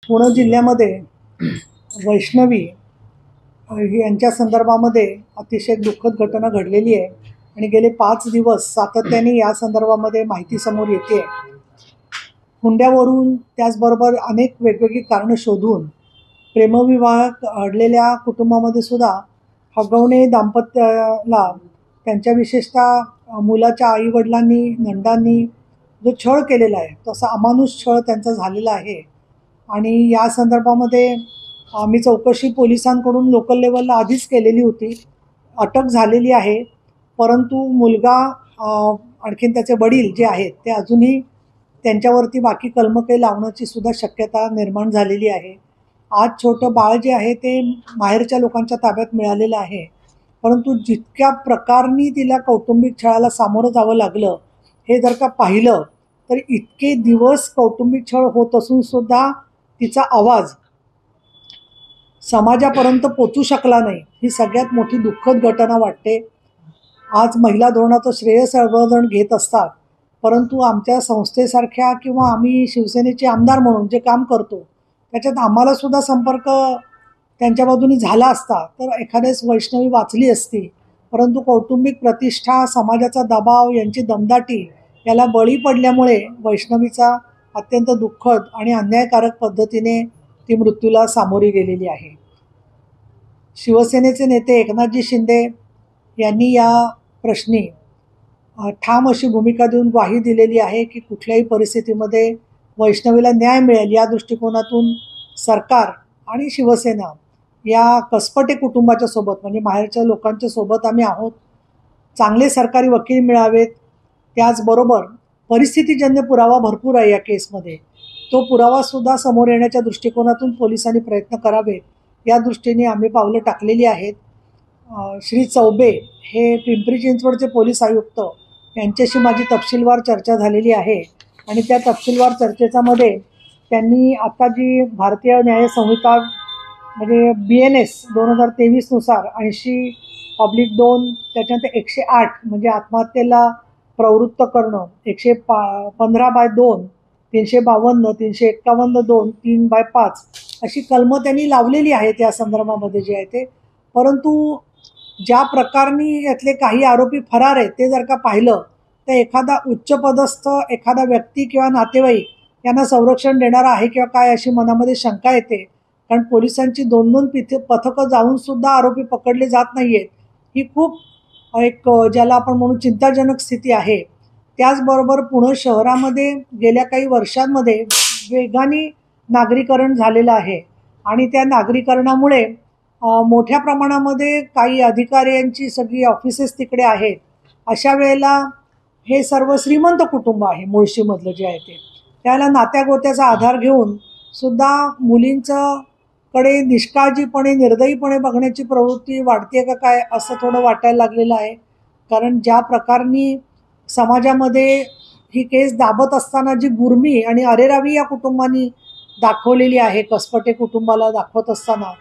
पुणे जिल्ह्यामध्ये वैष्णवी यांच्या संदर्भामध्ये अतिशय दुःखद घटना घडलेली आहे आणि गेले 5 दिवस सातत्याने या संदर्भामध्ये माहिती समोर येते। हुंड्यावरून त्याचबरोबर अनेक वेगवेगळी कारणं शोधून प्रेमविवाह घडलेल्या कुटुंबामध्ये सुद्धा हगवणे दाम्पत्याला त्यांच्या विशेषतः मुलाच्या आईवडिलांनी नंदांनी जो छळ केलेला आहे तसा अमानुष छळ त्यांचा झालेला आहे। आणि या संदर्भामध्ये आम्ही चौकशी पोलिसांकडून लोकल लेवलला आधीच केलेली होती, अटक झालेली आहे। परंतु मुलगा आणखीन त्याचे वडील जे आहेत ते अजूनही त्यांच्यावरती बाकी कलमके लावण्याची सुद्धा शक्यता निर्माण झालेली आहे। आज छोटं बाळ जे आहे ते माहेरच्या लोकांच्या ताब्यात मिळालेलं आहे, परंतु जितक्या प्रकारनी तिला कौटुंबिक छळाला सामोरं जावं लागलं हे जर का पाहिलं तर इतके दिवस कौटुंबिक छळ होत असून सुद्धा तिचा आवाज समाजापर्यंत पोचू शकला नाही, ही सगळ्यात मोठी दुःखद घटना वाटते। आज महिला धोरणाचं श्रेय सर्वजण घेत असतात, परंतु आमच्या संस्थेसारख्या किंवा आम्ही शिवसेनेचे आमदार म्हणून जे काम करतो त्याच्यात आम्हाला सुद्धा संपर्क त्यांच्या बाजूने झाला असता तर एखाद्यास वैष्णवी वाचली असती। परंतु कौटुंबिक प्रतिष्ठा, समाजाचा दबाव यांची दमदाटी याला बळी पडल्यामुळे वैष्णवीचा अत्यंत दुःखद आणि अन्यायकारक पद्धतीने ती मृत्यूला सामोरी गेलेली आहे। शिवसेनेचे नेते एकनाथजी शिंदे यांनी या प्रश्नी ठाम अशी भूमिका देऊन ग्वाही दिलेली आहे की कुठल्याही परिस्थितीमध्ये वैष्णवीला न्याय मिळेल या दृष्टिकोनातून सरकार आणि शिवसेना या कसपटे कुटुंबाच्या सोबत म्हणजे माहेरच्या लोकांच्या सोबत आम्ही आहोत। चांगले सरकारी वकील मिळावेत, त्याचबरोबर परिस्थितीजन्य पुरावा भरपूर आहे या केसमध्ये, तो पुरावासुद्धा समोर येण्याच्या दृष्टिकोनातून पोलिसांनी प्रयत्न करावेत या दृष्टीने आम्ही पावलं टाकलेली आहेत। श्री चौबे हे पिंपरी चिंचवडचे पोलीस आयुक्त यांच्याशी माझी तपशीलवार चर्चा झालेली आहे आणि त्या तपशीलवार चर्चेच्यामध्ये त्यांनी आता जी भारतीय न्याय संहिता म्हणजे BNS 2023 नुसार 80/2 त्याच्यानंतर 108 म्हणजे आत्महत्येला प्रवृत्त करणं, 115/2, 352, 351/2, 3/5 अशी कलमं त्यांनी लावलेली आहेत या संदर्भामध्ये जे आहे ते। परंतु ज्या प्रकारनी यातले काही आरोपी फरार आहेत ते जर का पाहिलं तर एखादा उच्चपदस्थ एखादा व्यक्ती किंवा नातेवाईक यांना संरक्षण देणारा आहे किंवा काय अशी मनामध्ये शंका येते, कारण पोलिसांची 2-2 पथकं जाऊन सुद्धा आरोपी पकडले जात नाही आहेत। ही खूप एक ज्याला आपण म्हणू चिंताजनक स्थिती आहे। त्याचबरोबर पुणे शहरामध्ये गेल्या काही वर्षांमध्ये वेगाने नागरीकरण झालेलं आहे आणि त्या नागरीकरणामुळे मोठ्या प्रमाणामध्ये काही अधिकाऱ्यांची सगळी ऑफिसेस तिकडे आहेत। अशा वेळेला हे सर्व श्रीमंत कुटुंब आहे मुळशीमधलं जे आहे ते, त्याला नात्यागोत्याचा आधार घेऊन सुद्धा मुलींचं कडे निष्काळजीपणे निर्दयीपणे बघण्याची प्रवृत्ती वाढते का काय असं थोडं वाटायला लागलेलं आहे। कारण ज्या प्रकारनी समाजामध्ये ही केस दाबत असताना जी गुर्मी आणि अरेरावी या कुटुंबांनी दाखवलेली आहे, कसपटे कुटुंबाला दाखवत असताना